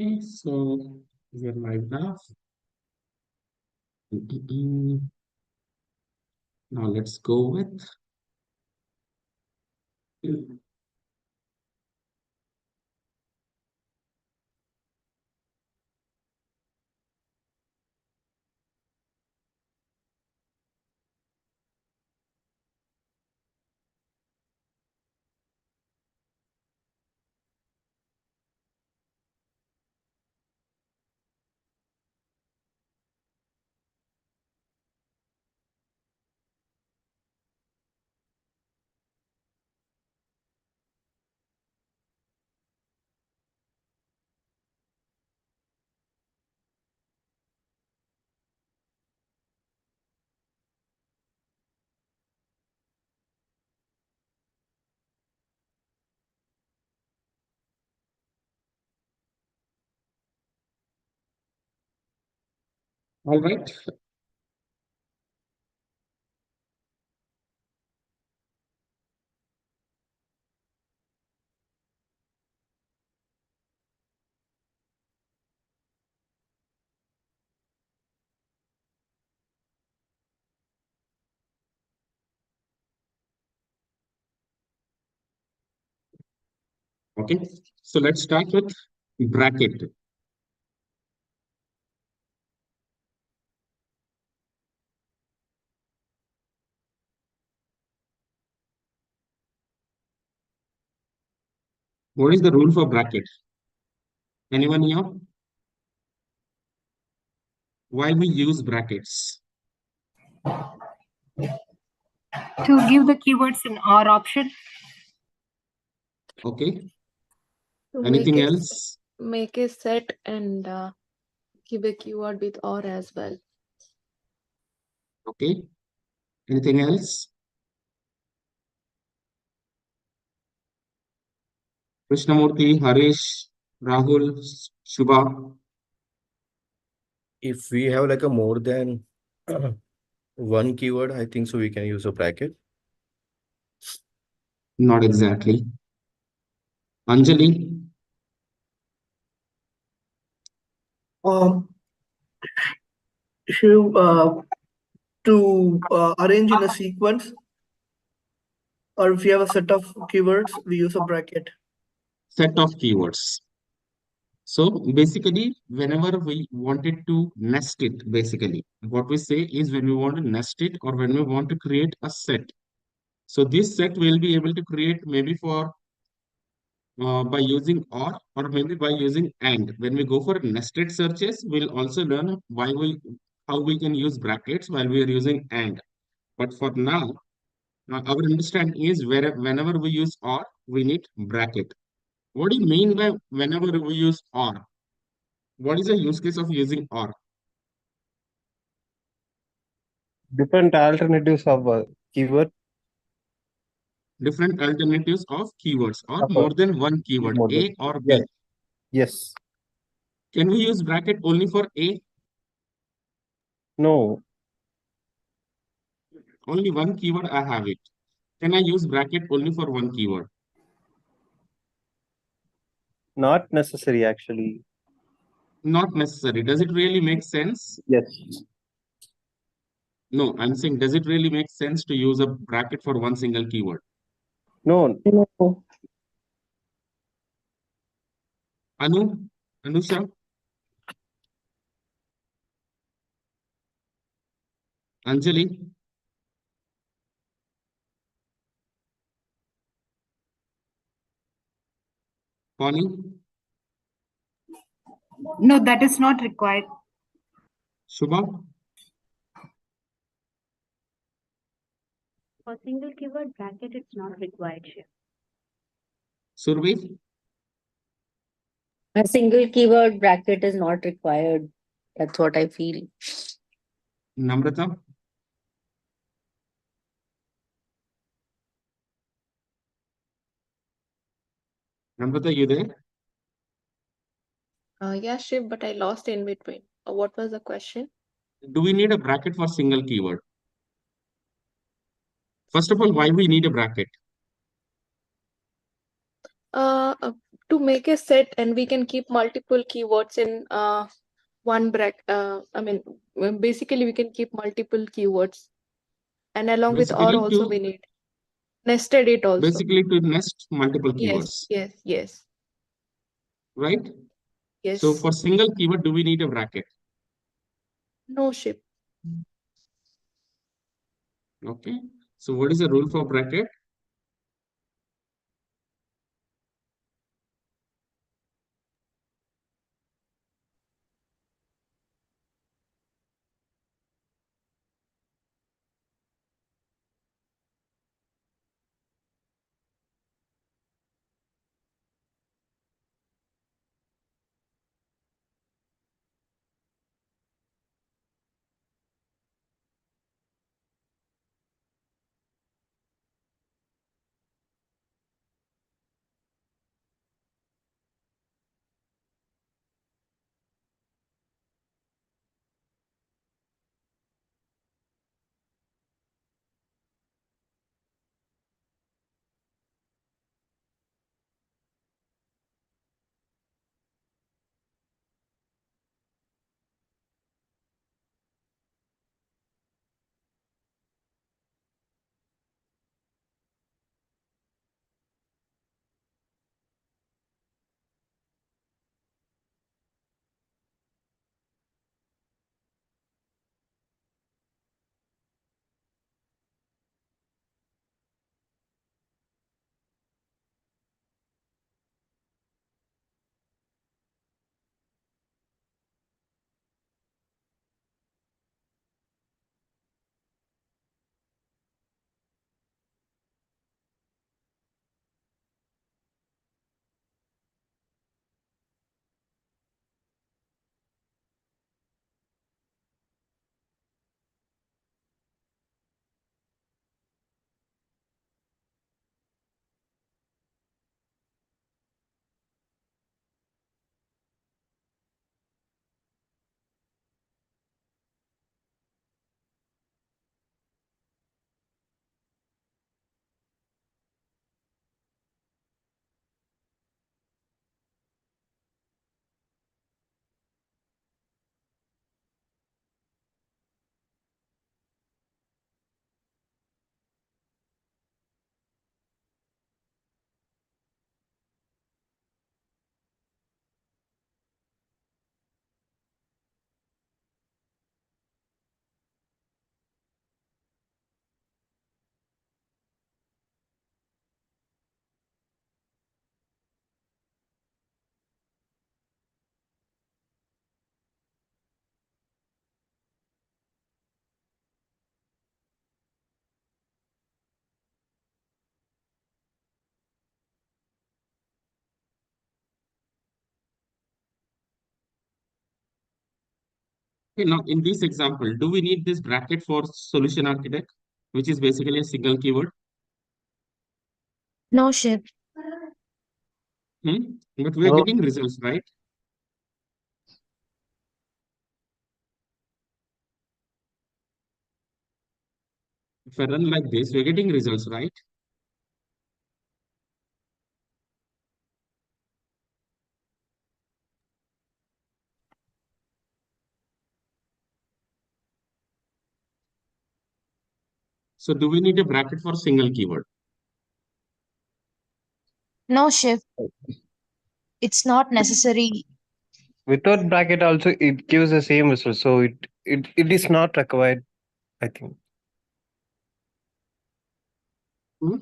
Okay, so we are live now. Now let's go with all right. Okay, so let's start with bracket. What is the rule for bracket? Anyone here? Why we use brackets? To give the keywords an OR option. Okay, To anything else? make a set and give a keyword with or as well. Okay, anything else? Krishnamurti, Harish, Rahul, Shubha. If we have like a more than one keyword, I think so we can use a bracket. Not exactly. Anjali, To arrange in a sequence, or if you have a set of keywords, we use a bracket. set of keywords. So basically, whenever we wanted to nest it, basically, what we say is when we want to nest it or when we want to create a set. So this set we'll be able to create maybe for by using or maybe by using and. When we go for nested searches, we'll also learn how we can use brackets while we are using and. But for now, our understanding is whenever we use or, we need bracket. What do you mean by whenever we use or? What is the use case of using or? Different alternatives of keyword. Different alternatives of keywords or Of more than one keyword, more than A or B. yes. Yes. Can we use bracket only for A? No. Only one keyword I have it. Can I use bracket only for one keyword? Not necessary actually. Not necessary. Does it really make sense? Yes. No, I'm saying, does it really make sense to use a bracket for one single keyword? No. No. Anusha, Anjali, Connie, No, that is not required. Shubha, For single keyword bracket, it's not required here. Survi, A single keyword bracket is not required. That's what I feel. Namrata, Namrata, you there? Yeah, Shiv, but I lost in between. What was the question? Do we need a bracket for single keyword? First of all, why we need a bracket? Uh, uh, to make a set, and we can keep multiple keywords in one bracket. Basically, we can keep multiple keywords, and along with or Basically also to we need nested it also. basically to nest multiple Yes, keywords, yes, right? yes. So for single keyword, do we need a bracket? No ship. Okay. So what is the rule for bracket? Okay, now in this example, do we need this bracket for solution architect, which is basically a single keyword? No ship. But we're No. getting results, right? If I run like this, we're getting results, right? So do we need a bracket for single keyword? No ship. It's not necessary. Without bracket also it gives the same result. So it is not required, I think. Hmm?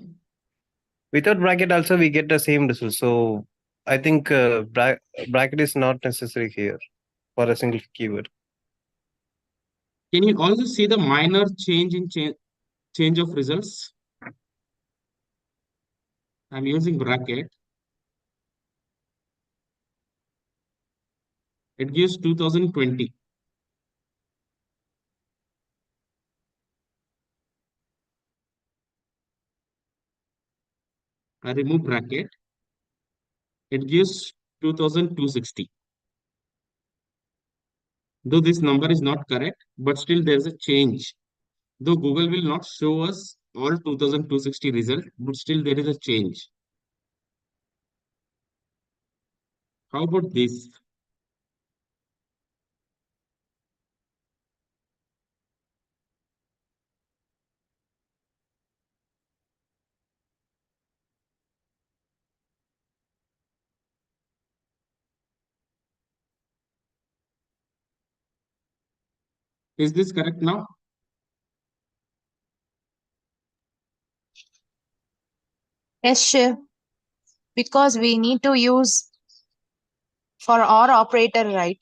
Without bracket also we get the same result. So I think bracket is not necessary here for a single keyword. Can you also see the minor change in change of results? I'm using bracket. It gives 2020. I remove bracket. It gives 2260. Though this number is not correct, but still there's a change. Though Google will not show us all 2260 result, but still there is a change. How about this? Is this correct now? Yes, Shiv, because we need to use for our operator, right?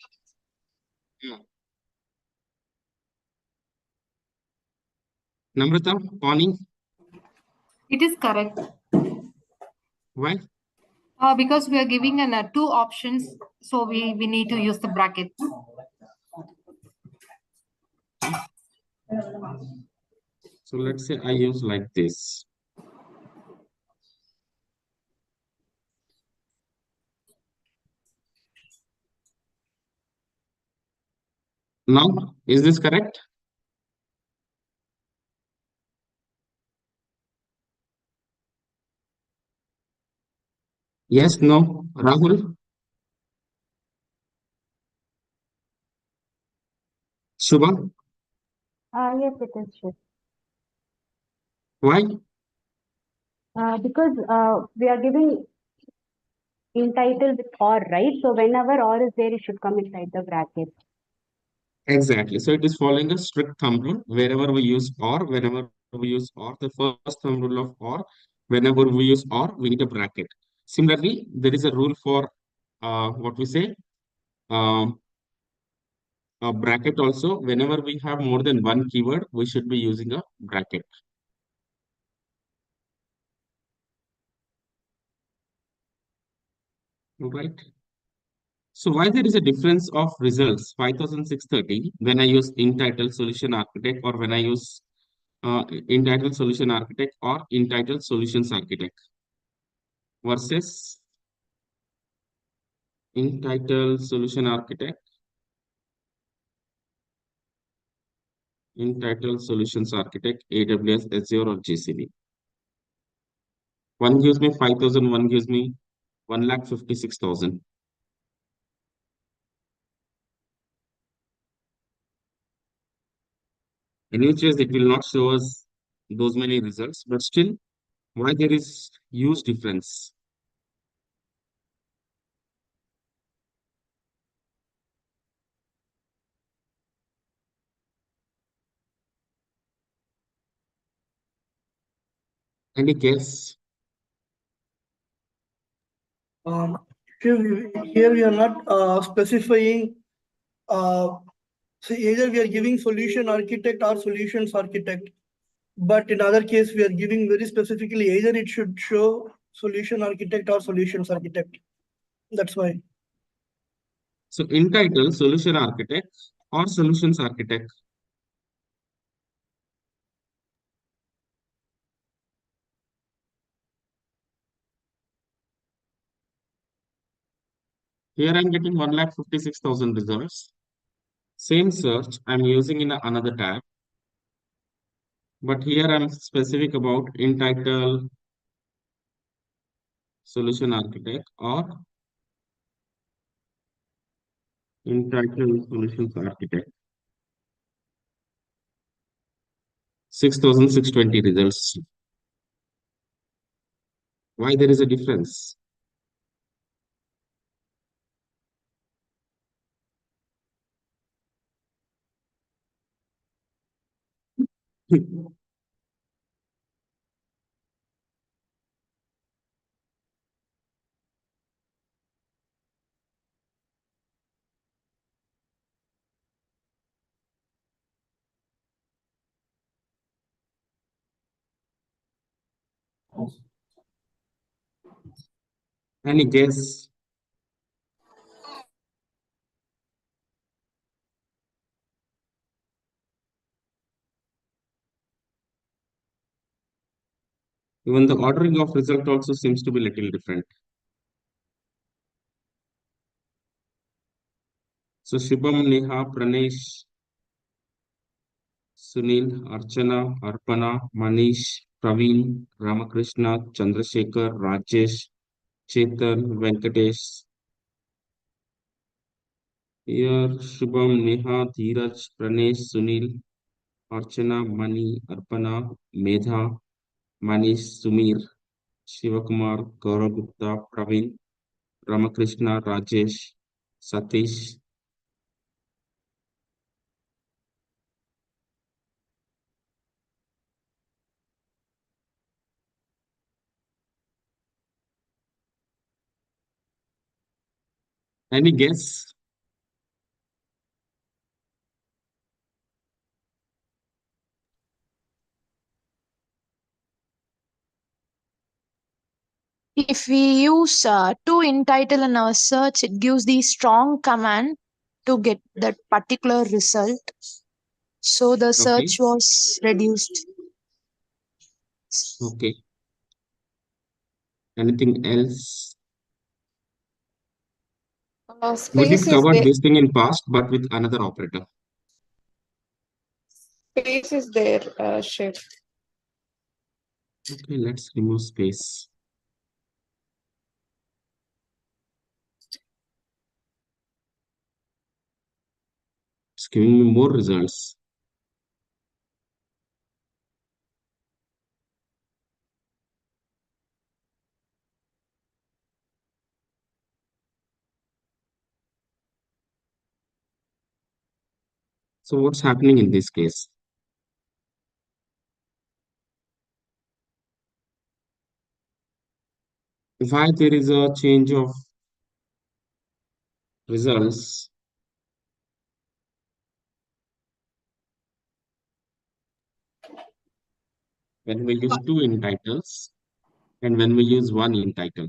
Namrata, Pawni, It is correct. why? Because we are giving an two options, so we need to use the brackets. So let's say I use like this. Now, is this correct? Yes, no. Rahul, Shubha, Yes, it is true. why? Because we are giving in title with or, right? So whenever or is there, it should come inside the bracket. Exactly. So it is following a strict thumb rule. Wherever we use or, whenever we use or, the first thumb rule of or, whenever we use or, we need a bracket. Similarly, there is a rule for what we say, um, a bracket also. Whenever we have more than one keyword, we should be using a bracket. All right. So why there is a difference of results 5630 when I use entitled solution architect or when I use entitled solution architect or entitled solutions architect versus entitled solution architect, entitled solutions architect, AWS, Azure, or GCP. One gives me 5,000, one gives me 1,56,000. In which case, it will not show us those many results, but still, why there is huge difference? Any guess? Here we are not specifying. So either we are giving solution architect or solutions architect, but in other case we are giving very specifically either it should show solution architect or solutions architect. That's why. So entitled solution architect or solutions architect. Here I'm getting 1,56,000 results. Same search I'm using in another tab. But here I'm specific about entitled solution architect or entitled solutions architect. 6,620 results. Why there is a difference? Any guess? Even the ordering of result also seems to be little different. So Shubham, Neha, Pranesh, Sunil, Archana, Arpana, Manish, Praveen, Ramakrishna, Chandrasekhar, Rajesh, Chetan, Venkatesh, Here, Shubham, Neha, Dheeraj, Pranesh, Sunil, Archana, Mani, Arpana, Medha, Manish, Sumir, Shivakumar, Gaurav Gupta, Praveen, Ramakrishna, Rajesh, Satish. Any guess? If we use to in title in our search, it gives the strong command to get that particular result. So the Okay, search was reduced. okay. Anything else? We Space did is cover there. this thing in past, but with another operator. Space is there, Shiv. Okay, let's remove space. It's giving me more results. So what's happening in this case? Why there is a change of results? When we use two in titles and when we use one in title.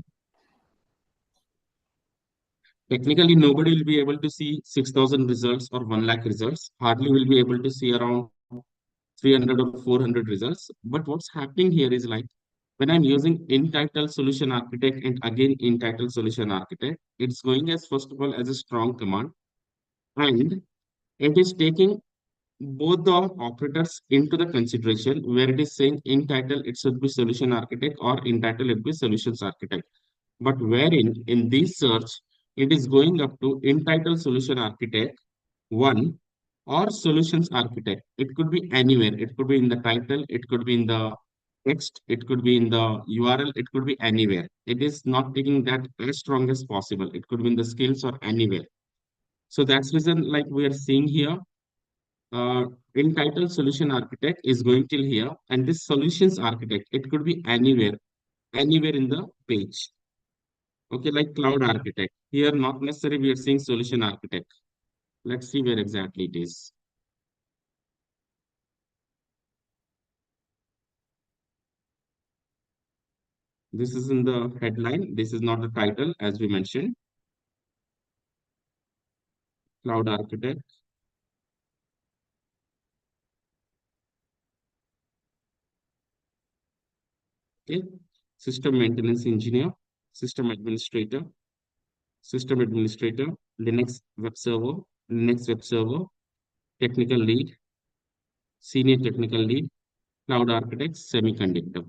Technically, nobody will be able to see 6,000 results or 1 lakh results. Hardly will be able to see around 300 or 400 results. But what's happening here is like when I'm using in title solution architect and again in title solution architect, it's going as first of all as a strong command and it is taking both the operators into the consideration where it is saying in title it should be solution architect or in title it be solutions architect. But wherein in this search, it is going up to in title solution architect one or solutions architect. It could be anywhere. It could be in the title, it could be in the text, it could be in the URL, it could be anywhere. It is not taking that as strong as possible. It could be in the skills or anywhere. So that's reason like we are seeing here uh, entitled solution architect is going till here and this solutions architect it could be anywhere in the page. Okay, like cloud architect here not necessarily we are seeing solution architect. Let's see where exactly it is. This is in the headline, this is not the title as we mentioned. Cloud architect. Okay, system maintenance engineer, system administrator, system administrator, linux web server, linux web server, technical lead, senior technical lead, cloud architect, semiconductor.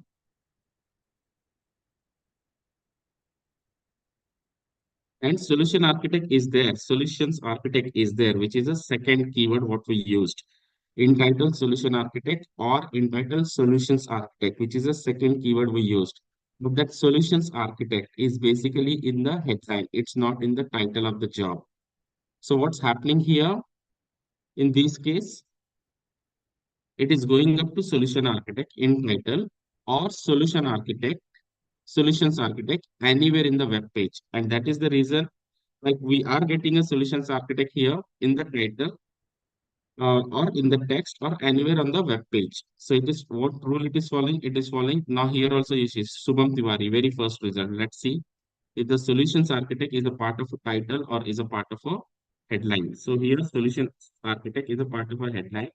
And solution architect is there. Solutions architect is there, which is a second keyword what we used. Entitled solution architect or entitled solutions architect, which is a second keyword we used. But that solutions architect is basically in the headline. It's not in the title of the job. So what's happening here in this case? It is going up to solution architect in title or solutions architect anywhere in the web page. And that is the reason like we are getting a solutions architect here in the title or in the text or anywhere on the web page. So it is what rule it is following? It is following. Now here also you see Subham Tiwari, very first result. Let's see if the solutions architect is a part of a title or is a part of a headline. So here solutions architect is a part of a headline.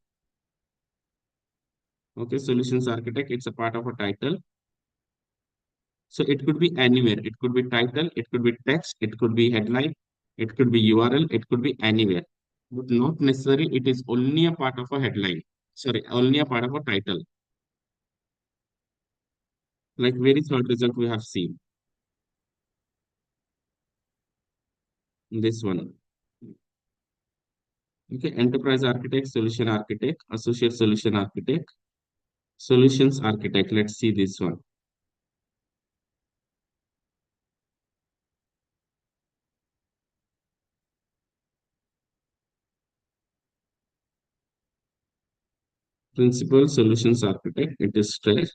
Okay, solutions architect, it's a part of a title. So it could be anywhere. It could be title, it could be text, it could be headline, it could be URL, it could be anywhere. But not necessarily it is only a part of a headline. Sorry, only a part of a title. Like very third result we have seen. This one. Okay, enterprise architect, solution architect, associate solution architect, solutions architect. Let's see this one. Principal solutions architect, it is straight.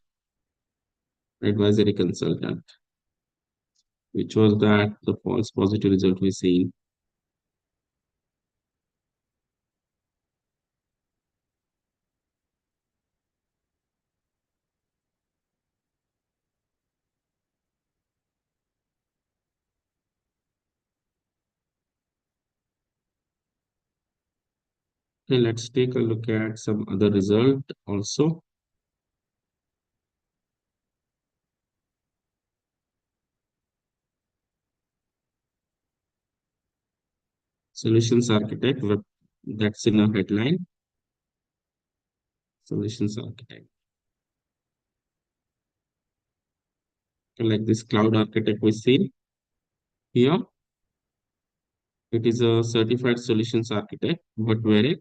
Advisory consultant, which was that the false positive result we see. Okay, let's take a look at some other result also. Solutions architect, that's in a headline. Solutions architect. Like this cloud architect we see here, it is a certified solutions architect, but where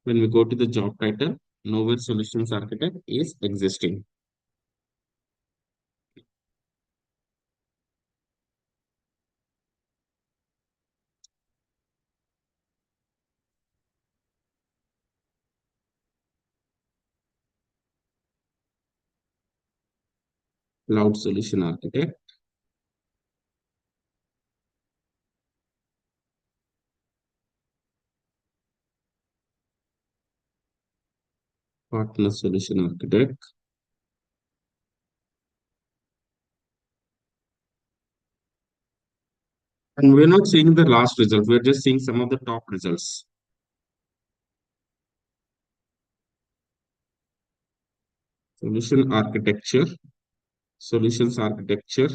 when we go to the job title, nowhere solutions architect is existing. Cloud solution architect. Partner solution architect. And we're not seeing the last result, we're just seeing some of the top results. Solution architecture, solutions architecture,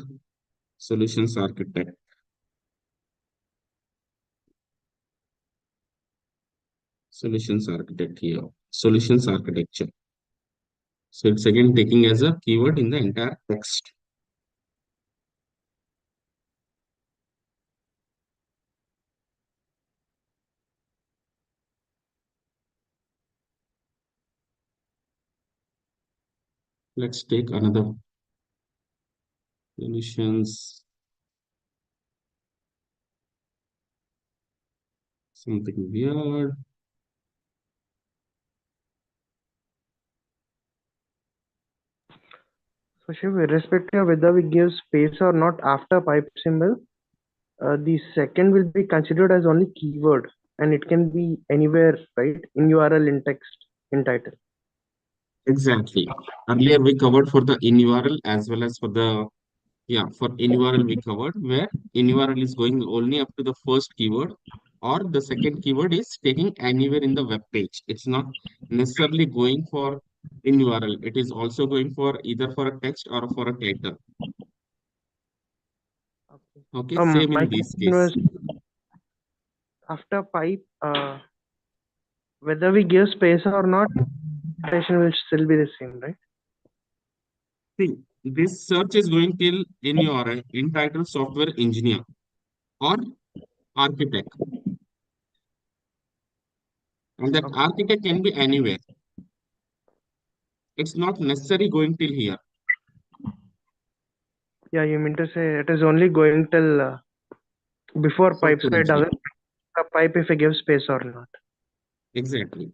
solutions architect. Solutions architect here, solutions architecture. So it's again taking as a keyword in the entire text. Let's take another solutions. Something weird. So Shiv, irrespective of whether we give space or not after pipe symbol, the second will be considered as only keyword and it can be anywhere, right? In URL, in text, in title. Exactly. Earlier we covered for the in URL as well as for the, yeah, for in URL we covered where in URL is going only up to the first keyword, or the second keyword is taking anywhere in the web page. It's not necessarily going for in URL. It is also going for either for a text or for a title. Okay, same My in this question case. was after pipe, whether we give space or not, presentation will still be the same, right? See, this search is going till in your entitled software engineer or architect. And that architect can be anywhere. It's not necessary going till here. Yeah, you mean to say it is only going till before pipe, so Software it engineer. doesn't a pipe if I give space or not. Exactly.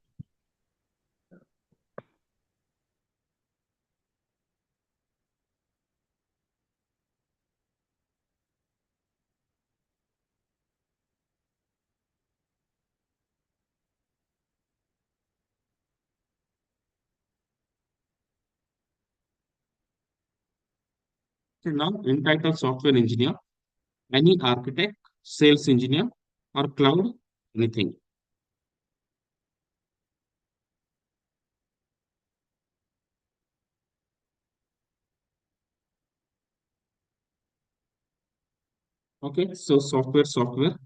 So now entitled software engineer, any architect, sales engineer, or cloud, anything. Okay, so software,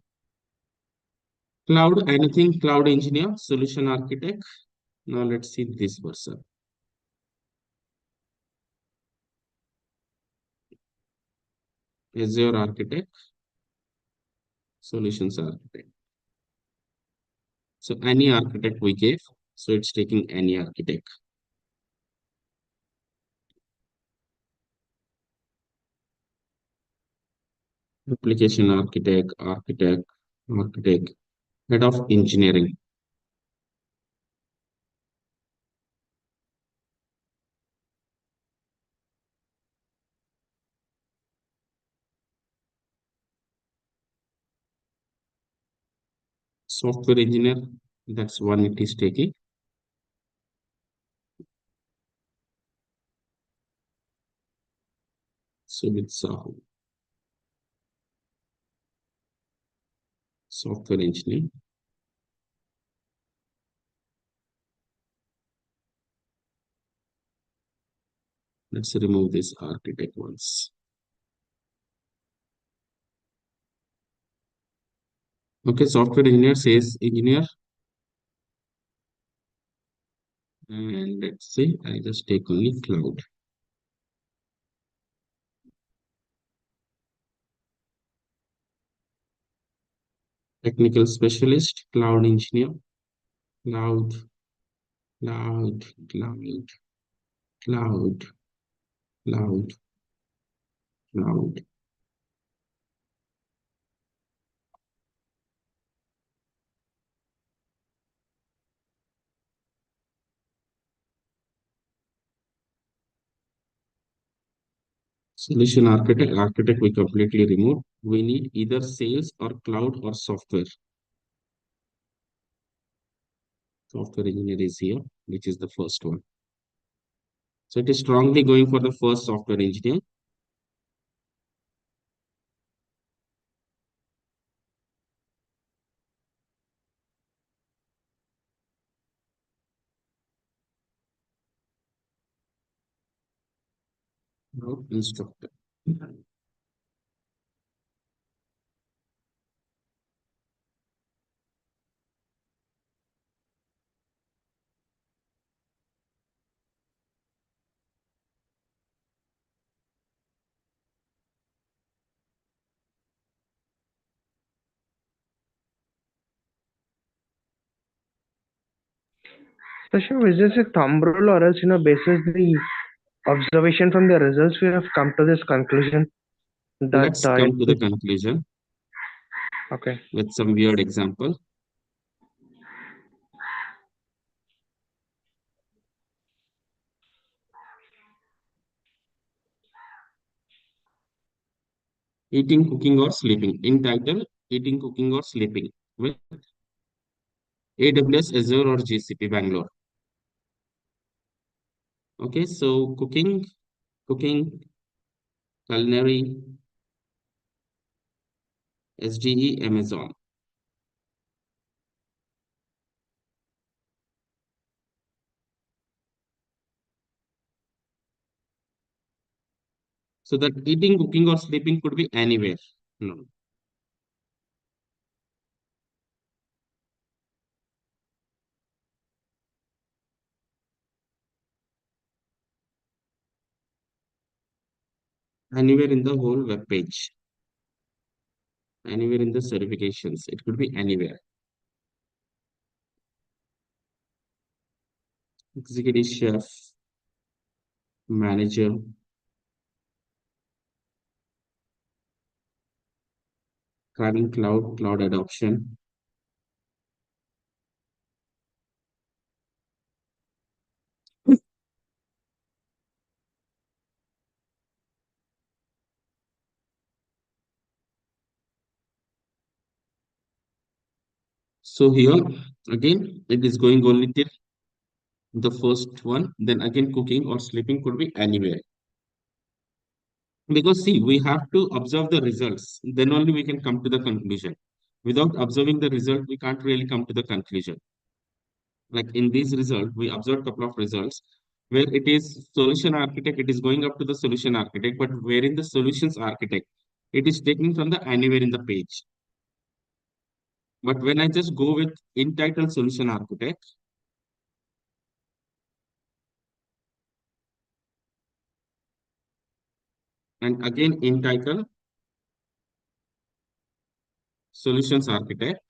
cloud, anything, cloud engineer, solution architect. Now let's see this person. Azure architect, solutions architect. So any architect we gave. So it's taking any architect. Application architect, architect, head of engineering. Software engineer, that's one it is taking. So it's software engineer. Let's remove this architect ones. Okay, software engineer says engineer. And let's say I just take only cloud. Technical specialist, cloud engineer, cloud, cloud, cloud, cloud, cloud, cloud. Solution architect we completely remove. We need either sales or cloud or software. Software engineer is here, which is the first one. So it is strongly going for the first software engineer. Now instructor. So Shiv, is this a thumb rule or else, basis the observation from the results, we have come to this conclusion that Let's come to the conclusion okay. with some weird example. Eating, cooking, or sleeping. In title, eating, cooking, or sleeping with AWS, Azure, or GCP Bangalore. Okay, so cooking, culinary, SDE, Amazon. So that eating, cooking, or sleeping could be anywhere. No. Anywhere in the whole web page. Anywhere in the certifications. It could be anywhere. Executive chef, manager, driving cloud adoption. So here again, it is going only till the first one. Then again, cooking or sleeping could be anywhere. Because see, we have to observe the results. Then only we can come to the conclusion. Without observing the result, we can't really come to the conclusion. Like in these results, we observed a couple of results where it is solution architect, it is going up to the solution architect, but where in the solutions architect, it is taken from the anywhere in the page. But when I just go with in title solution architect, and again in title solutions architect,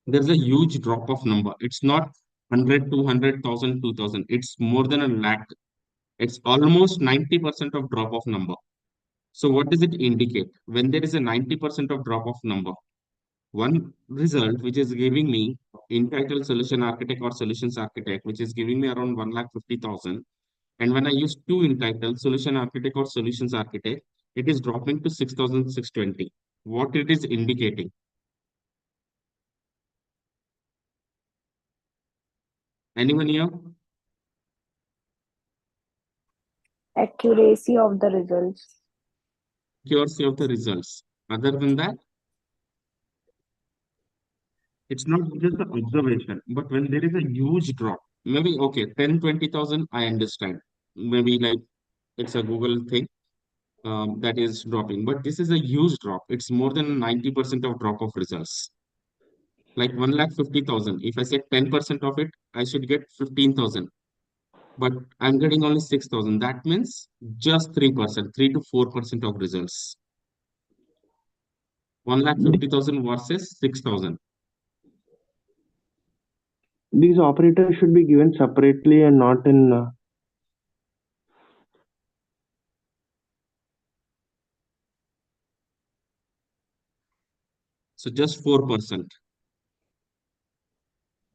there's a huge drop of number. It's not 100, 200, 1000, 2000. It's more than a lakh. It's almost 90% of drop of number. So what does it indicate? When there is a 90% of drop of number, one result which is giving me entitled solution architect or solutions architect, which is giving me around 1,50,000. And when I use two entitled solution architect or solutions architect, it is dropping to 6,620. What it is indicating? Anyone here? Accuracy of the results. Accuracy of the results. Other than that, it's not just the observation, but when there is a huge drop, maybe okay, 10, 20,000, I understand. Maybe like it's a Google thing that is dropping, but this is a huge drop. It's more than 90% of drop of results. Like 1,50,000. If I say 10% of it, I should get 15,000. But I'm getting only 6,000. That means just 3%, 3 to 4% of results. 1,50,000 versus 6,000. These operators should be given separately and not in. So just 4%.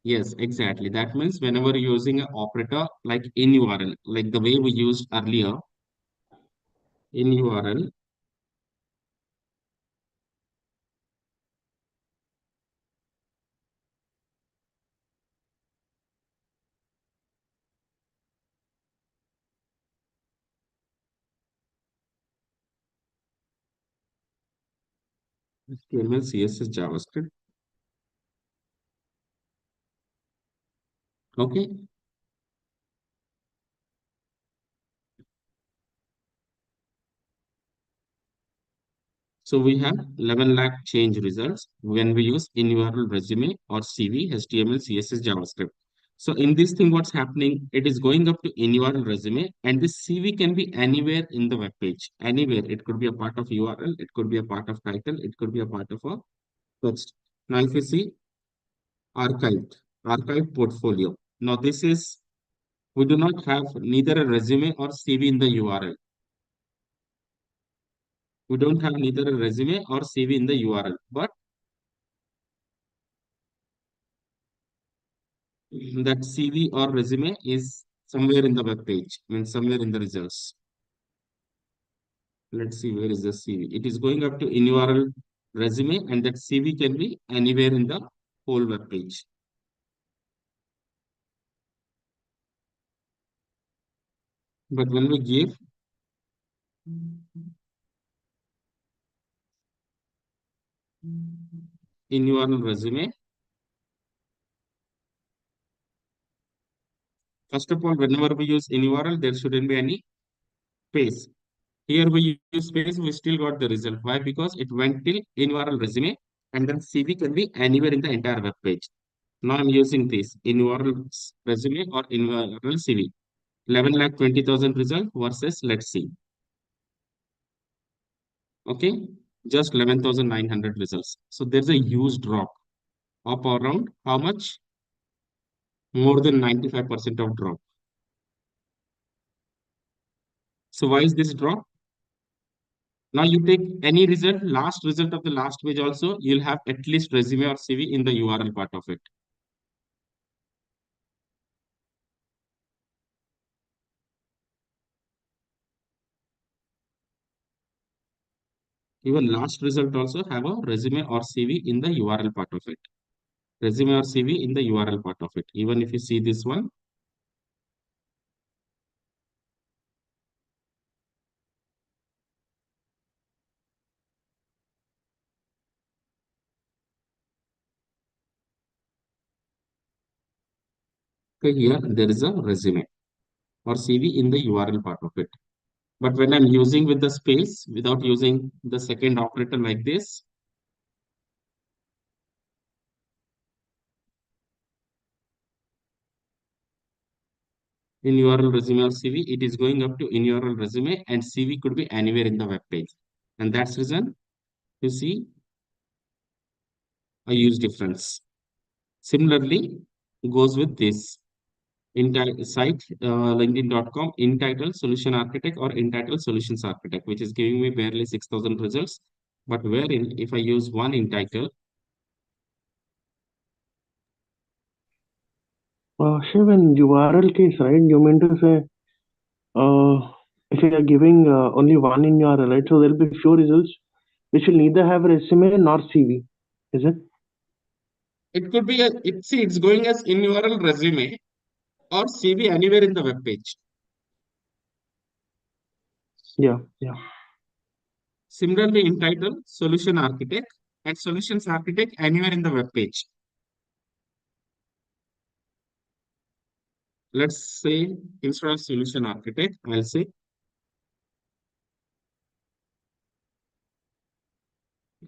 Yes, exactly. That means whenever you're using an operator like in URL, like the way we used earlier, in URL, HTML, CSS, JavaScript. Okay. So we have 11 lakh change results when we use in URL resume or CV, HTML, CSS, JavaScript. So in this thing, what's happening? It is going up to in URL resume, and this CV can be anywhere in the web page. Anywhere. It could be a part of URL, it could be a part of title, it could be a part of a text. Now if you see archived portfolio. Now this is, we do not have neither a resume or CV in the URL. We don't have neither a resume or CV in the URL, but that CV or resume is somewhere in the web page, means somewhere in the results. Let's see, where is the CV? It is going up to in URL resume, and that CV can be anywhere in the whole web page. But when we give in URL resume, first of all, whenever we use in URL, there shouldn't be any space. Here we use space, we still got the result. Why? Because it went till in URL resume, and then CV can be anywhere in the entire web page. Now I'm using this in URL resume or in URL CV. 11,20,000 result versus, let's see. Okay, just 11,900 results. So there's a huge drop of around how much? More than 95% of drop. So why is this drop? Now you take any result, last result of the last page also, you'll have at least resume or CV in the URL part of it. Even last result also have a resume or CV in the URL part of it. Resume or CV in the URL part of it. Even if you see this one, okay, here there is a resume or CV in the URL part of it. But when I'm using with the space, without using the second operator like this, in URL resume or CV, it is going up to in URL resume, and CV could be anywhere in the web page. And that's reason you see a huge difference. Similarly, goes with this site linkedin.com entitled solution architect or entitled solutions architect, which is giving me barely 6,000 results. But wherein if I use one entitle, Shiv, in URL case, right? You mean to say, if you are giving only one in URL, right? So there'll be few results which will neither have resume nor CV, is it? it could be it's going as in URL resume or CV anywhere in the web page. Yeah, yeah. Similarly, entitled solution architect and solutions architect anywhere in the web page. Let's say instead of solution architect, I'll say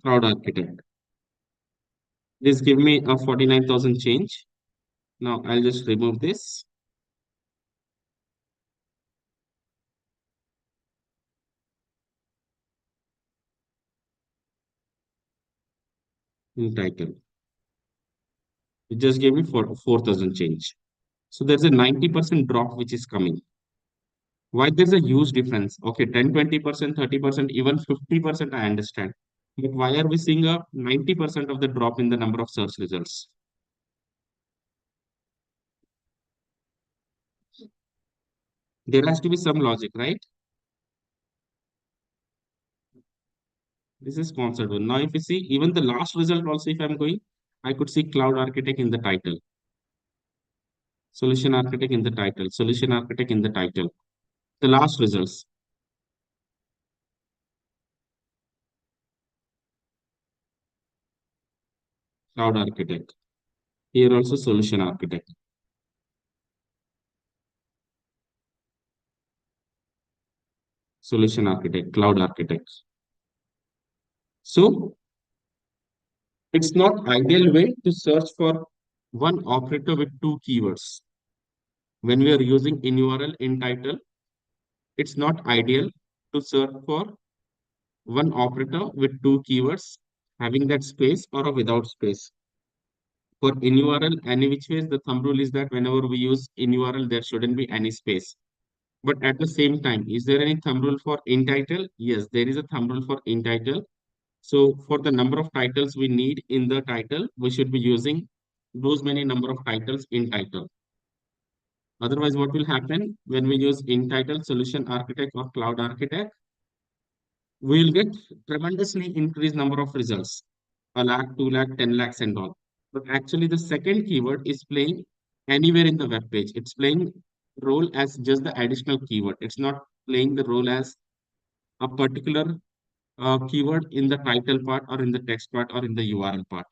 cloud architect. This give me a 49,000 change. Now I'll just remove this. In title. It just gave me 4,000 change. So there's a 90% drop which is coming. Why there's a huge difference? Okay, 10, 20%, 30%, even 50%, I understand. But why are we seeing a 90% of the drop in the number of search results? There has to be some logic, right? This is sponsored one. Now, if you see even the last result also, if I'm going, I could see cloud architect in the title, solution architect in the title, solution architect in the title. The last results. Cloud architect. Here also solution architect. Solution architect, cloud architect. So it's not ideal way to search for one operator with two keywords. When we are using in URL in title, it's not ideal to search for one operator with two keywords having that space or a without space. For in URL, any which ways, the thumb rule is that whenever we use in URL, there shouldn't be any space. But at the same time, is there any thumb rule for in title? Yes, there is a thumb rule for in title. So for the number of titles we need in the title, we should be using those many number of titles in title. Otherwise, what will happen when we use in title solution architect or cloud architect? We will get tremendously increased number of results, a lakh, 2 lakh, 10 lakhs and all. But actually the second keyword is playing anywhere in the web page. It's playing role as just the additional keyword. It's not playing the role as a particular keyword in the title part or in the text part or in the URL part.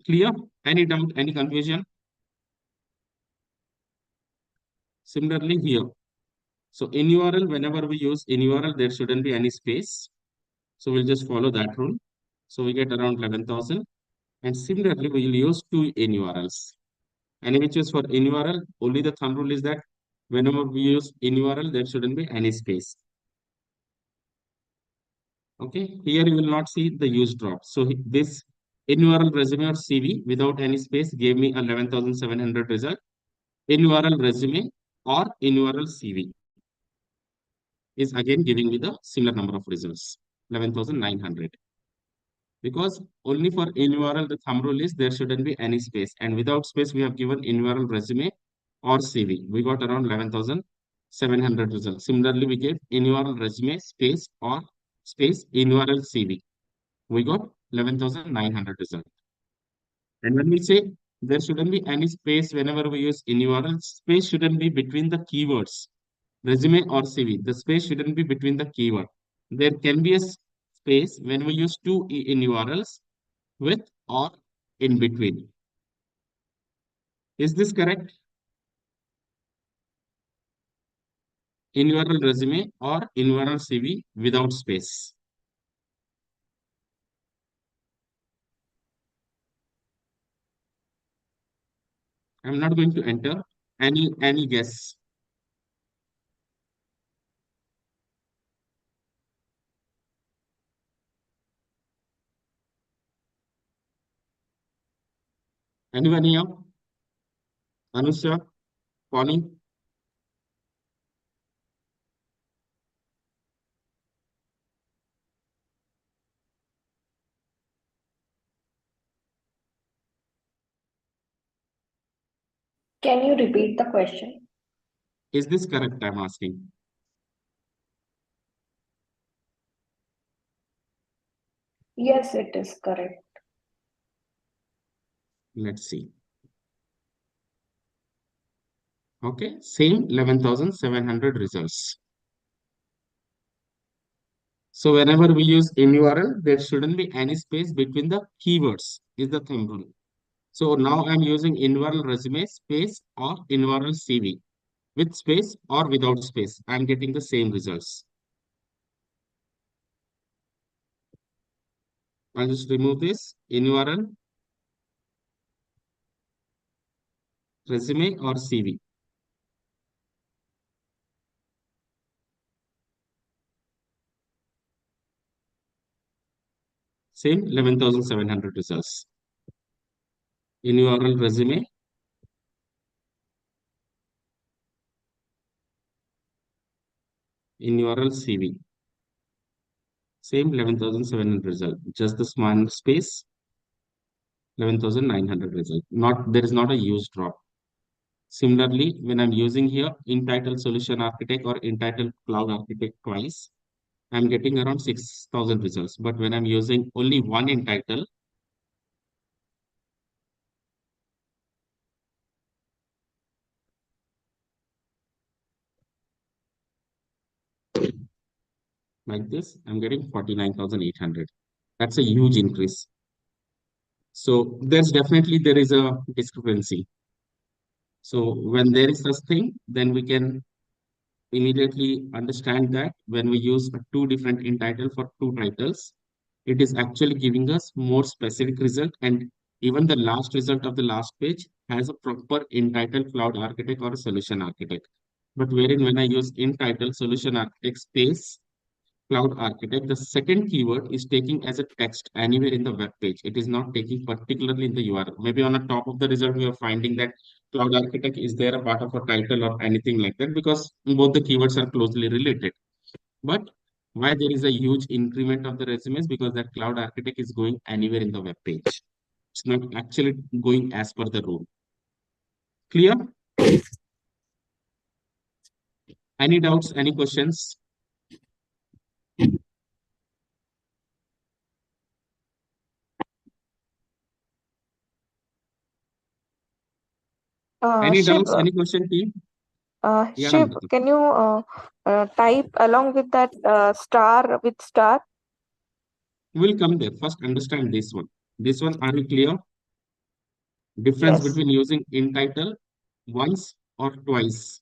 Clear? Any doubt, any confusion? Similarly here. So in URL, whenever we use in URL, there shouldn't be any space. So we'll just follow that rule. So we get around 11,000. And similarly, we will use two in URLs. And which is for in URL, only the thumb rule is that whenever we use in URL, there shouldn't be any space. Okay, here you will not see the use drop. So this in URL resume or CV without any space gave me 11,700 result. In URL resume or in URL CV is again giving me the similar number of results, 11,900. Because only for in URL, the thumb rule is there shouldn't be any space. And without space, we have given in URL resume or CV. We got around 11,700 results. Similarly, we gave in URL resume space or space in URL CV. We got 11,900 results. And when we say there shouldn't be any space whenever we use in URL, space shouldn't be between the keywords, resume or CV. The space shouldn't be between the keyword. There can be a space when we use two in URLs with or in between. Is this correct? In URL resume or in URL CV without space. I'm not going to enter any guess. Anyone here? Anusha? Connie? Can you repeat the question? Is this correct? I'm asking. Yes, it is correct. Let's see. Okay, same 11,700 results. So whenever we use in URL, there shouldn't be any space between the keywords, is the thumb rule. So now I'm using in URL resume space or in URL CV with space or without space. I'm getting the same results. I'll just remove this in URL resume or CV. Same 11,700 results. In URL resume, in URL CV. Same 11,700 result. Just the small space, 11,900 result. There is not a huge drop. Similarly, when I'm using here entitled solution architect or entitled cloud architect twice, I'm getting around 6,000 results. But when I'm using only one entitle, like this, I'm getting 49,800. That's a huge increase. So there is a discrepancy. So when there is such thing, then we can immediately understand that when we use two different entitle for two titles, it is actually giving us more specific result, and even the last result of the last page has a proper entitled cloud architect or a solution architect. But wherein when I use entitled solution architect space cloud architect, the second keyword is taking as a text anywhere in the web page. It is not taking particularly in the URL. Maybe on the top of the result, we are finding that cloud architect is there a part of a title or anything like that, because both the keywords are closely related. But why there is a huge increment of the resumes? Because that cloud architect is going anywhere in the web page. It's not actually going as per the rule. Clear? Any doubts? Any questions? Any Shiv, doubts? Any question, team? Yeah, Shiv, Namrata. can you type along with that star with star? We'll come there. First, understand this one. This one, are you clear? Difference Yes. between using in title once or twice.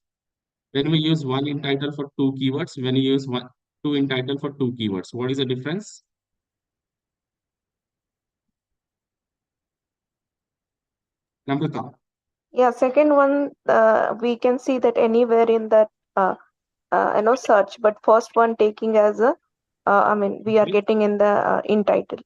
When we use one in title for two keywords, when you use two in title for two keywords, what is the difference? Namrata. Yeah, second one, we can see that anywhere in that search, but first one taking as a we are Okay. getting in the in title.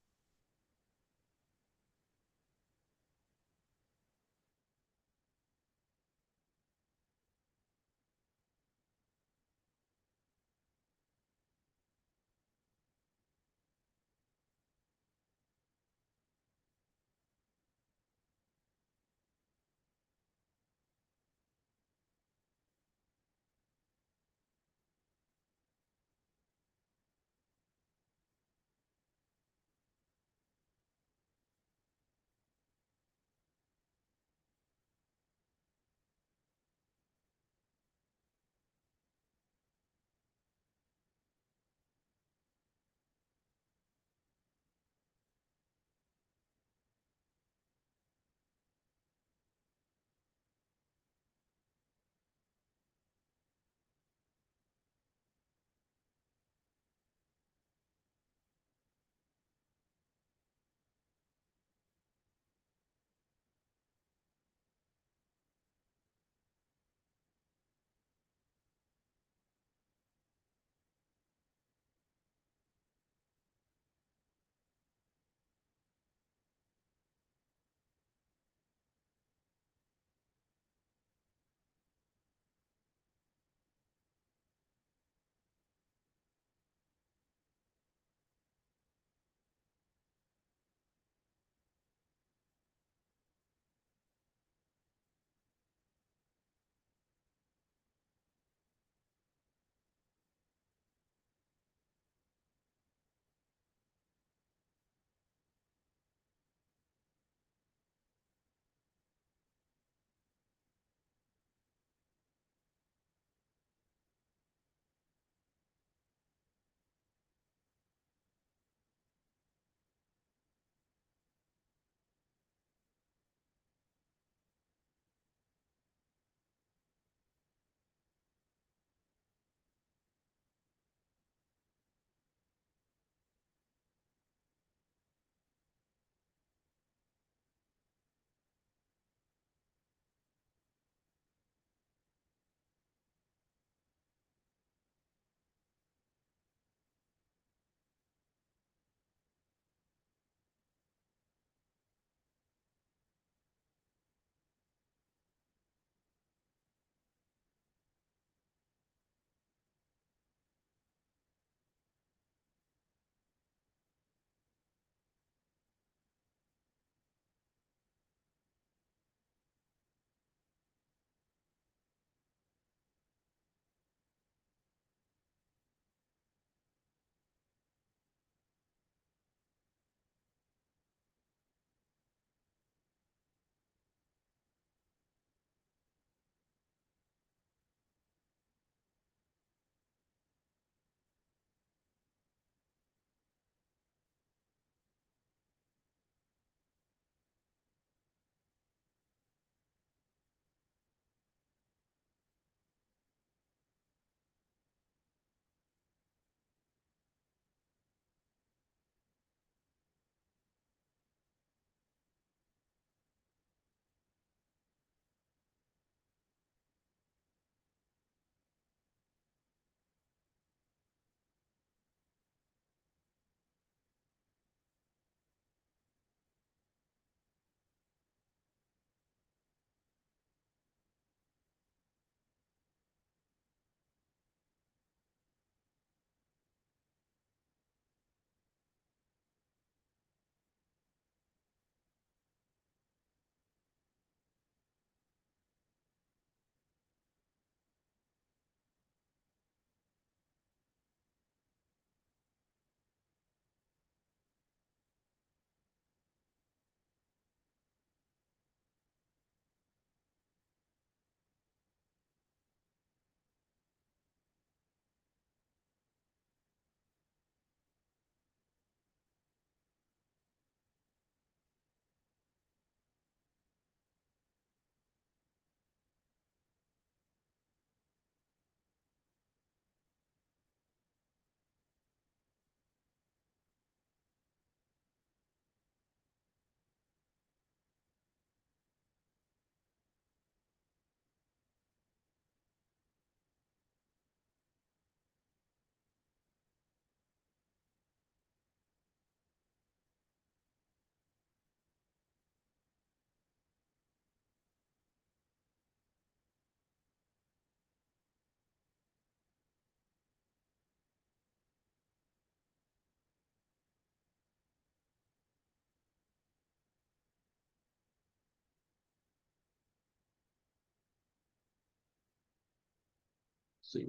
See.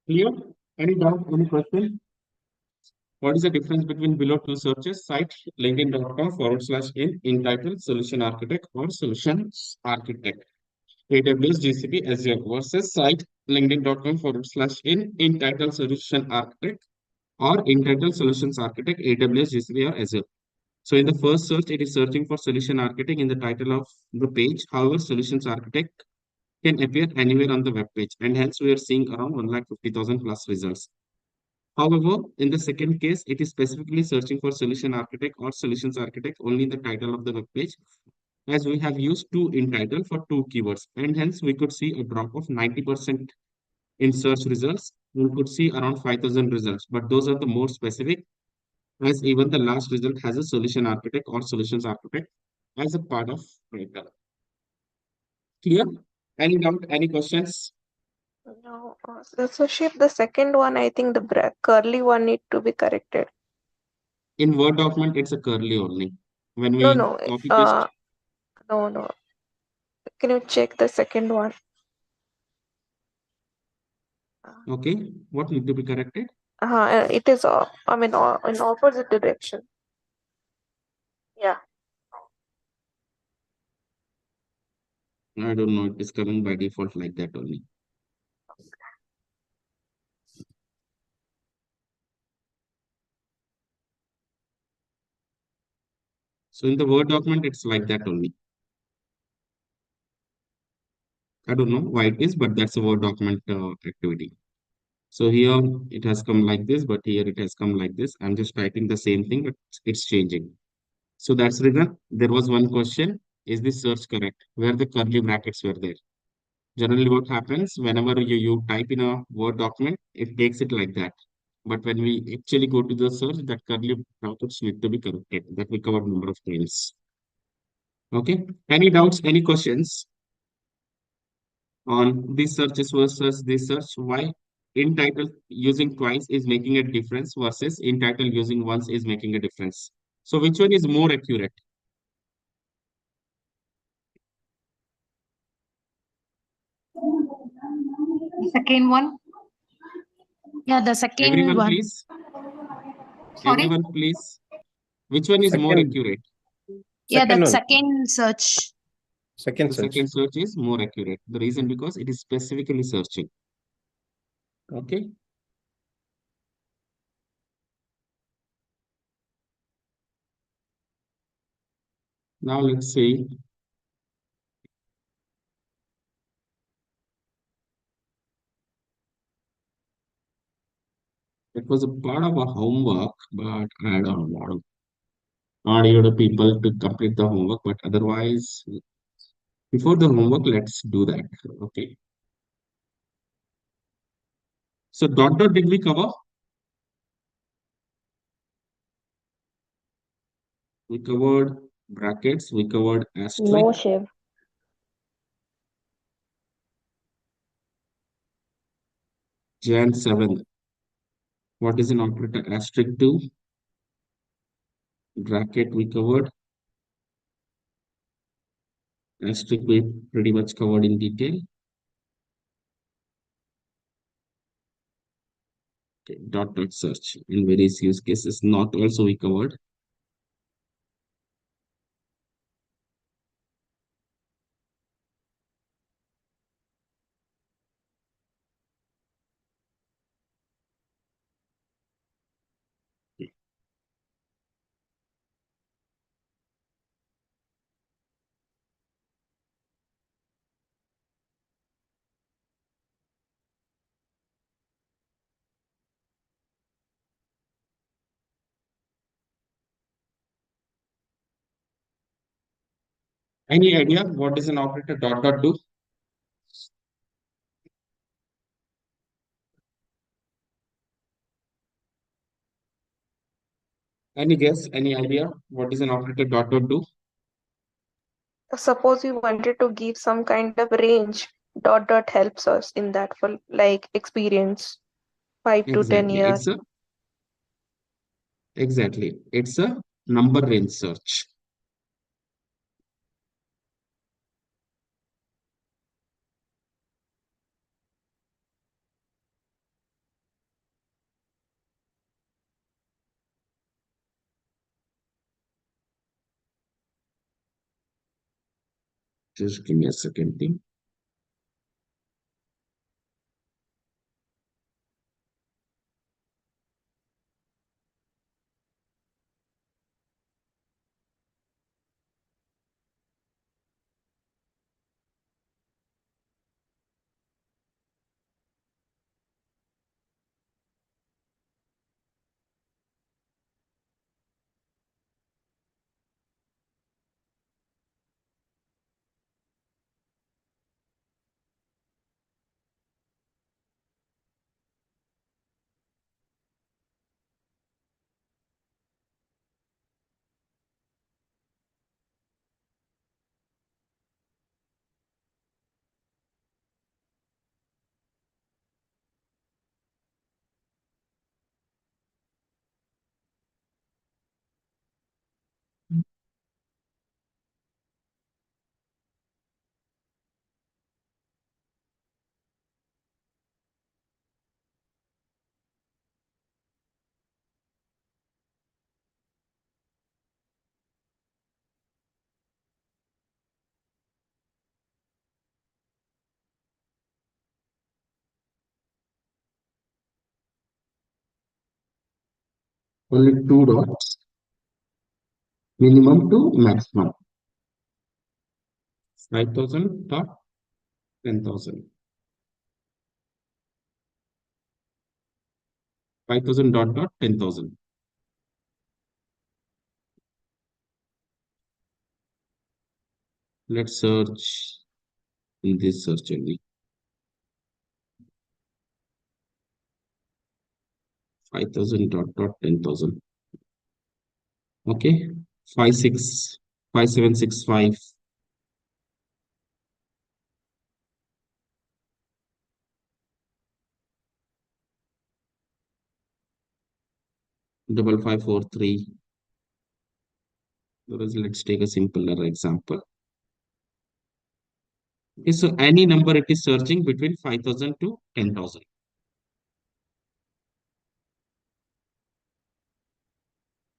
Clear? Any doubt, any question? What is the difference between below two searches? Site linkedin.com/in entitled solution architect or solutions architect. AWS, GCP, Azure versus site linkedin.com/in entitled solution architect or entitled solutions architect, AWS, GCP, or Azure. So in the first search, it is searching for solution architect in the title of the page. However, solutions architect can appear anywhere on the web page, and hence we are seeing around 1,50,000 plus results. However, in the second case, it is specifically searching for solution architect or solutions architect only in the title of the web page, as we have used two in title for two keywords, and hence we could see a drop of 90% in search results. We could see around 5,000 results, but those are the more specific, as even the last result has a solution architect or solutions architect as a part of title. Clear? Any doubt, any questions? No, so Shiv, the second one, I think the curly one need to be corrected. In Word document, it's a curly only. When No, we no, copy paste, no. Can you check the second one? okay, what need to be corrected? It is, I mean, in opposite direction. Yeah. I don't know, it is coming by default like that only. So in the Word document, it's like that only. I don't know why it is, but that's a Word document activity. So here it has come like this, but here it has come like this. I'm just typing the same thing, but it's changing. So that's the reason there was one question, is this search correct? Where the curly brackets were there. Generally what happens, whenever you type in a Word document, it takes it like that. But when we actually go to the search, that curly brackets need to be corrected. That we covered number of times. Okay. Any doubts, any questions on these searches versus this search? Why in title using twice is making a difference versus in title using once is making a difference? So which one is more accurate? Second one. Yeah, the second Everyone, one. please. Sorry? Everyone, please. Which one is more Second, accurate? Yeah, second that one, second search. second The search. second search is more accurate. The reason because it is specifically searching. Okay. Now let's see. It was a part of a homework, but I don't know. Audio to people to complete the homework, but otherwise, before the homework, let's do that. Okay. So dot did we cover? We covered brackets, we covered asterisk, No, Shiv. Jan 7. What is an operator asterisk to? Bracket we covered. Asterisk we pretty much covered in detail. Okay, dot search in various use cases, not also we covered. Any idea what is an operator dot dot do? Any guess? Any idea what is an operator dot dot do? Suppose we wanted to give some kind of range, dot dot helps us in that for like experience, 5 to 10 Exactly. years. It's a number range search. Just give me a second thing. Only two dots, minimum to maximum. 5,000 dot 10,000. 5,000 dot dot 10,000. Let's search in this search only. 5,000 dot dot 10,000. Okay. 5765. 5543. Let's take a simpler example. Okay, so any number it is searching between 5,000 to 10,000.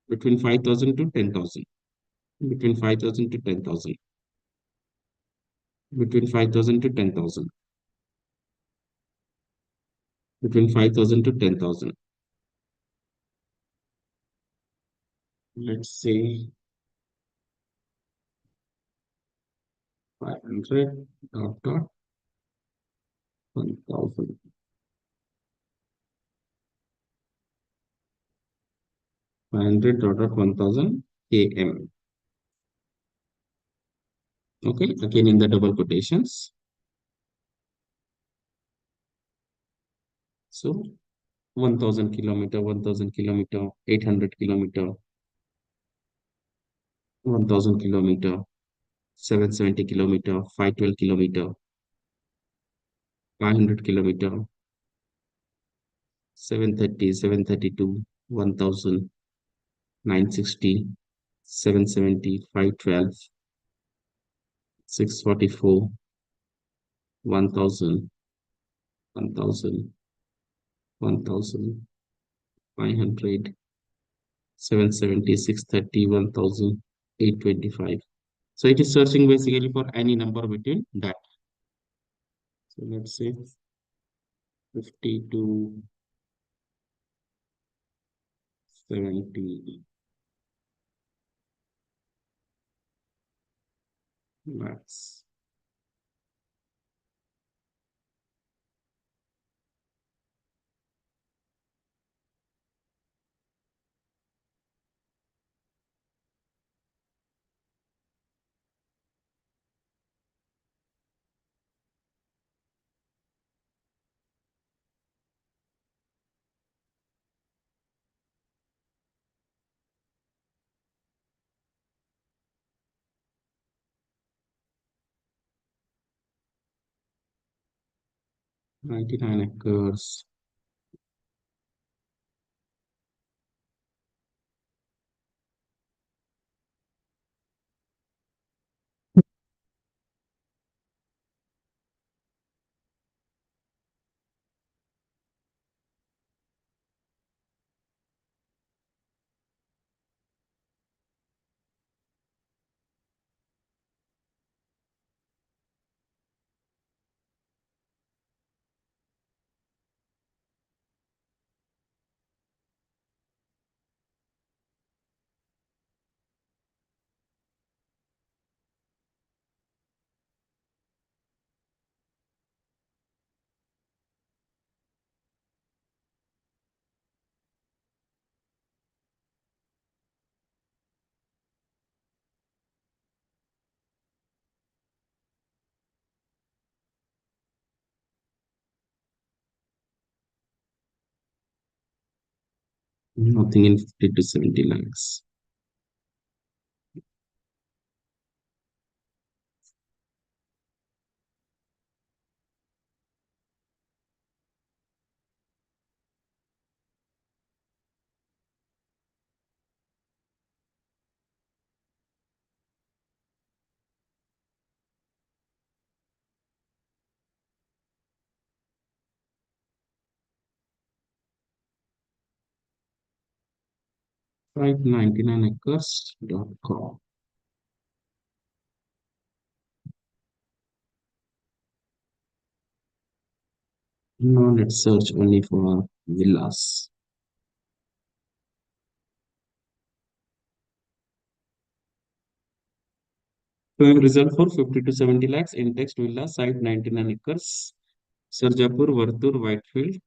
Between 5,000 to 10,000. Between 5,000 to 10,000. Between 5,000 to 10,000. Between 5,000 to 10,000. Let's say 500 dot dot 1,000. 500 dot dot 1,000 AM. Okay, again in the double quotations. So 1,000 kilometer, 1,000 kilometer, 800 kilometer, 1,000 kilometer, 770 kilometer, 512 kilometer, 500 kilometer, 730, 732, 1,000, 960, 770, 512, 644, 1,000, 1,000, 1,000, 500, 770, 630, 1,000, 825. So it is searching basically for any number between that. So let's say 50 to 70 max. 99 acres. Nothing in 50 to 70 lakhs. Right, 99acres.com. Now let's search only for villas. Showing result for 50 to 70 lakhs in text villa site 99 acres. Sarjapur, Vartur, Whitefield.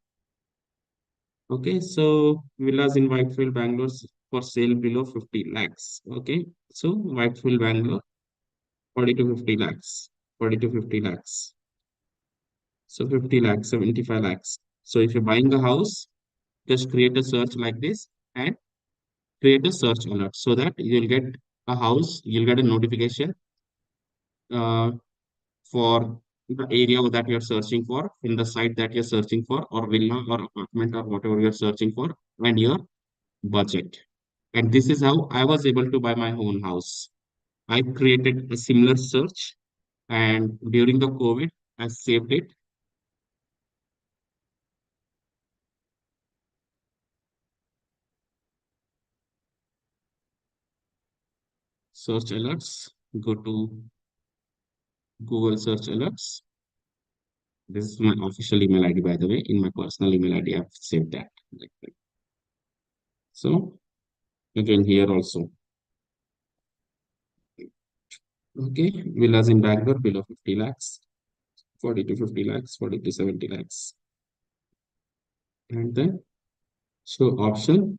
Okay, so villas in Whitefield, Bangalore for sale below 50 lakhs. Okay, so Whitefield, Bangalore, 40 to 50 lakhs. 40 to 50 lakhs. So 50 lakhs, 75 lakhs. So if you're buying a house, just create a search like this and create a search alert so that you'll get a house, you'll get a notification uh, for the area that you're searching for, in the site that you're searching for, or villa or apartment or whatever you're searching for, and your budget. And this is how I was able to buy my own house. I created a similar search, and during the COVID, I saved it. Search alerts, go to Google search alerts. This is my official email ID, by the way. In my personal email ID, I've saved that. Like that. So again, here also. Okay, villas in Bangalore below 50 lakhs, 40 to 50 lakhs, 40 to 70 lakhs. And then show option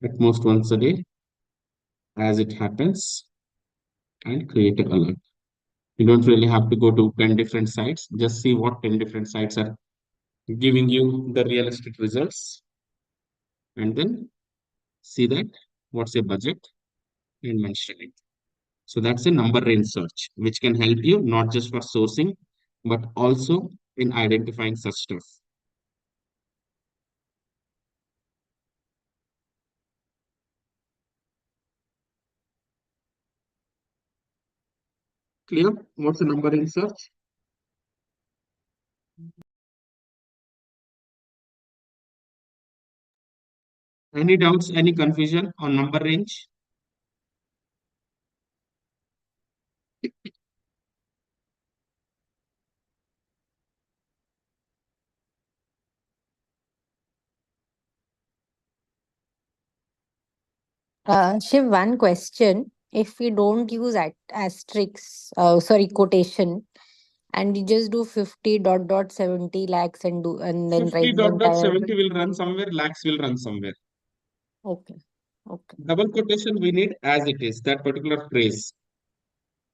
at most once a day as it happens and create an alert. You don't really have to go to 10 different sites. Just see what 10 different sites are giving you the realistic results. And then see that what's your budget and mention it. So that's a number range search, which can help you not just for sourcing, but also in identifying such stuff. Clear? What's the number range search? Any doubts, any confusion on number range? Shiv, one question. If we don't use asterisks, sorry, quotation, and you just do 50 dot dot 70 lakhs and do and then 50 write the dot dot entire. 70 will run somewhere, lakhs will run somewhere. Okay. Okay. Double quotation we need as it is, that particular phrase.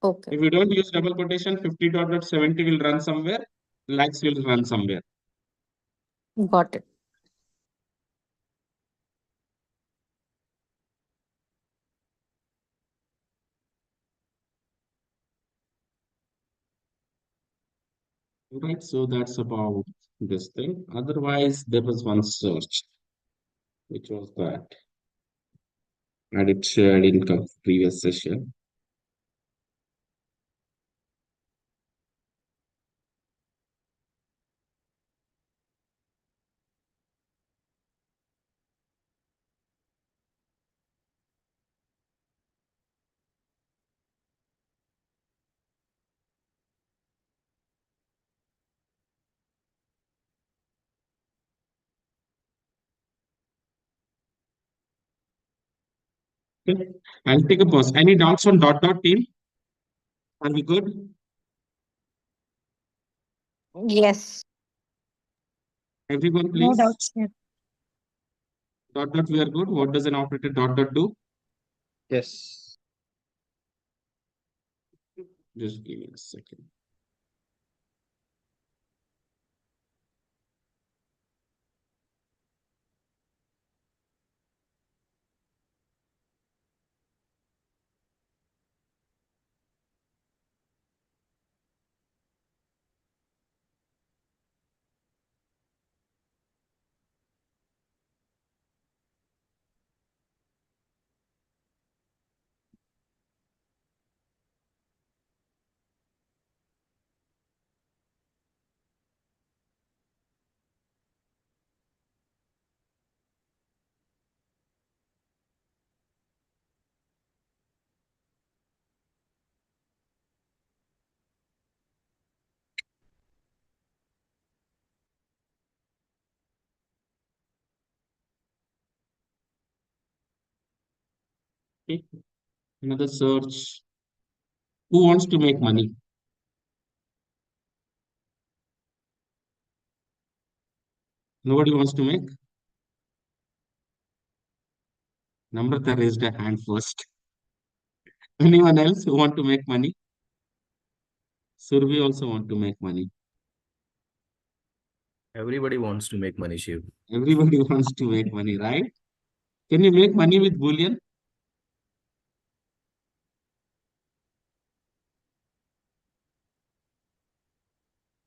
Okay. If you don't use double quotation, 50 dot dot 70 will run somewhere, lakhs will run somewhere. Got it. Right, so that's about this thing. Otherwise, there was one search, which was that I did shared in previous session. Okay, I'll take a pause. Any doubts on dot dot team? Are we good? Yes. Everyone, No please. doubts, Chef. Dot dot, we are good. What does an operator dot dot do? Yes. Just give me a second. Okay. Another search. Who wants to make money? Nobody wants to make? Namrata raised a hand first. Anyone else who want to make money? Survi also want to make money. Everybody wants to make money, Shiv. Everybody wants to make money, right? Can you make money with Boolean?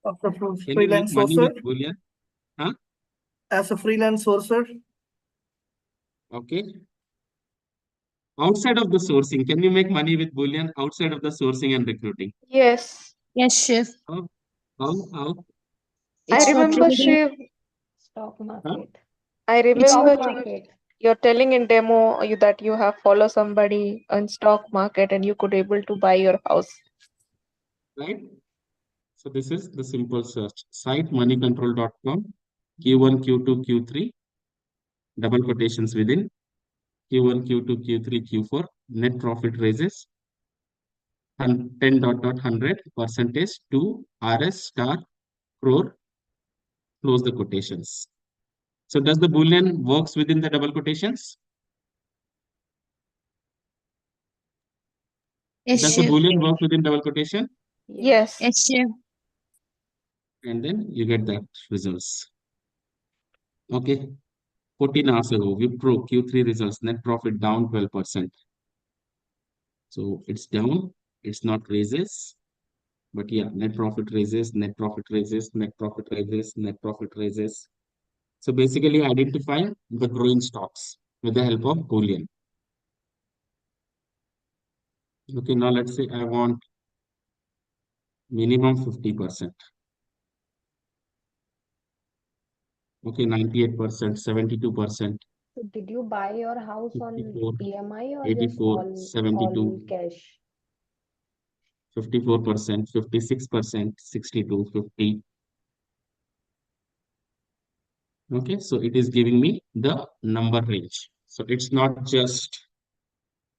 As a Can you make freelance money sourcer, with Boolean? Huh? as a freelance sourcer, Okay. Outside of the sourcing, can you make money with Boolean outside of the sourcing and recruiting? Yes. Yes, Chef. How? How? I It's for remember trading. Stock Huh? market. I It's remember Stock market. you're telling in demo that you have follow somebody on stock market and you could able to buy your house. Right? So this is the simple search. Site moneycontrol.com, Q1, Q2, Q3, double quotations within Q1, Q2, Q3, Q4, net profit raises, 10 dot dot 100 percentage to RS star crore, close the quotations. So does the Boolean works within the double quotations? Yes, Does the Chef. Boolean work within double quotation? Yes. Yes, Chef. And then you get that results. Okay. 14 hours ago, Wipro Q3 results, net profit down 12%. So it's down, it's not raises, but yeah, net profit raises, net profit raises, net profit raises, net profit raises. So basically identify the growing stocks with the help of Boolean. Okay, now let's say I want minimum 50%. Okay, 98%, 72%, So did you buy your house on 54, EMI or just 84, all 72, cash? 54%, 56%, 62, 50. Okay, so it is giving me the number range. So it's not just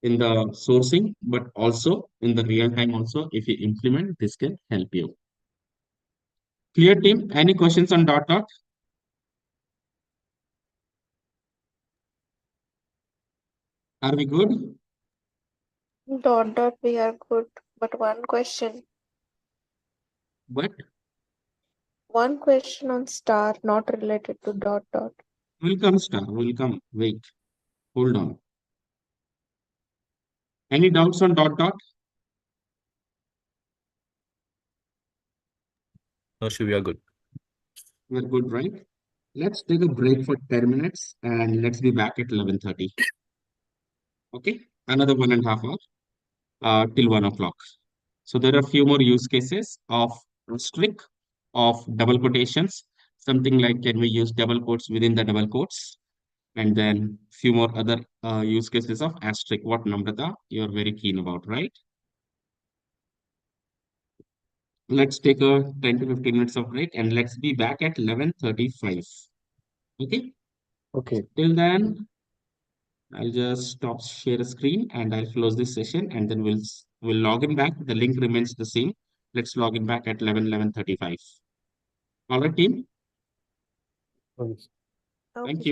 in the sourcing, but also in the real time also, if you implement, this can help you. Clear team, any questions on dot dot? Are we good? Dot dot we are good. But one question But on star not related to dot dot. will come star, will come, wait, hold on. Any doubts on dot dot? No, Shiv, we are good. We're good, right? Let's take a break for 10 minutes and let's be back at 11:30. Okay, another 1.5 hours till 1 o'clock. So there are a few more use cases of strict, of double quotations, something like can we use double quotes within the double quotes, and then few more other use cases of asterisk. What, Namrata, you're very keen about, right? Let's take a 10 to 15 minutes of break and let's be back at 11:35. Okay, Okay. till then, I'll just stop share screen and I'll close this session and then we'll log in back. The link remains the same. Let's log in back at 11:35. All right, team. Okay. Thank you.